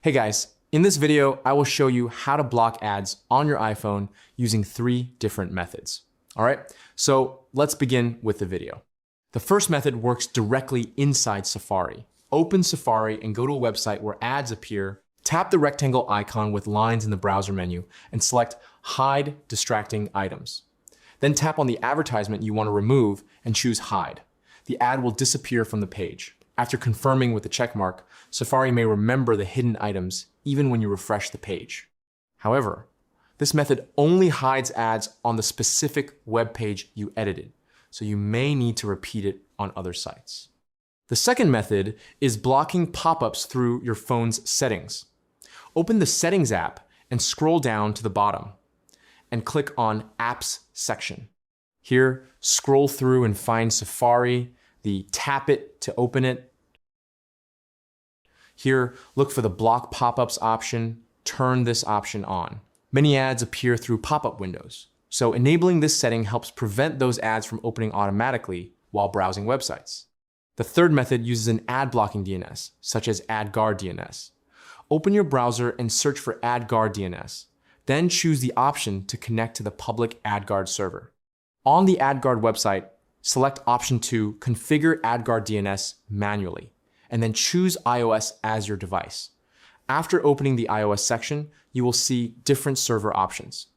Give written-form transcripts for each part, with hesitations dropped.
Hey guys, in this video, I will show you how to block ads on your iPhone using 3 different methods. All right, so let's begin with the video. The first method works directly inside Safari. Open Safari and go to a website where ads appear. Tap the rectangle icon with lines in the browser menu and select Hide Distracting Items. Then tap on the advertisement you want to remove and choose Hide. The ad will disappear from the page. After confirming with the check mark, Safari may remember the hidden items even when you refresh the page. However, this method only hides ads on the specific web page you edited, so you may need to repeat it on other sites. The second method is blocking pop-ups through your phone's settings. Open the Settings app and scroll down to the bottom and click on Apps section. Here, scroll through and find Safari, tap it to open it. Here, look for the Block Pop-ups option, turn this option on. Many ads appear through pop-up windows, so enabling this setting helps prevent those ads from opening automatically while browsing websites. The third method uses an ad blocking DNS, such as AdGuard DNS. Open your browser and search for AdGuard DNS. Then choose the option to connect to the public AdGuard server. On the AdGuard website, select option 2, Configure AdGuard DNS manually, and then choose iOS as your device. After opening the iOS section, you will see different server options.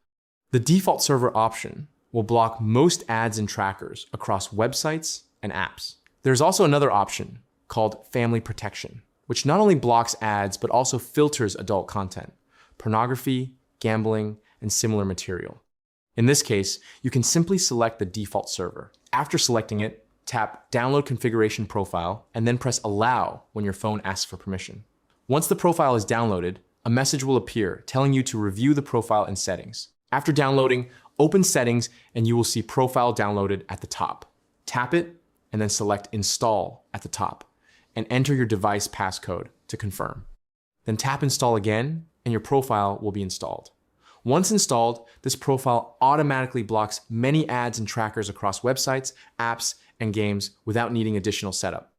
The default server option will block most ads and trackers across websites and apps. There's also another option called Family Protection, which not only blocks ads, but also filters adult content, pornography, gambling, and similar material. In this case, you can simply select the default server. After selecting it, tap Download Configuration Profile and then press Allow when your phone asks for permission. Once the profile is downloaded, a message will appear telling you to review the profile and settings. After downloading, open Settings and you will see Profile Downloaded at the top. Tap it and then select Install at the top and enter your device passcode to confirm. Then tap Install again and your profile will be installed. Once installed, this profile automatically blocks many ads and trackers across websites, apps, and games without needing additional setup.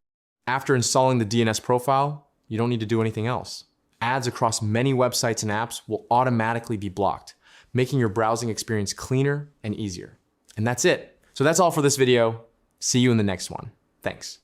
After installing the DNS profile, you don't need to do anything else. Ads across many websites and apps will automatically be blocked, making your browsing experience cleaner and easier. And that's it. So that's all for this video. See you in the next one. Thanks.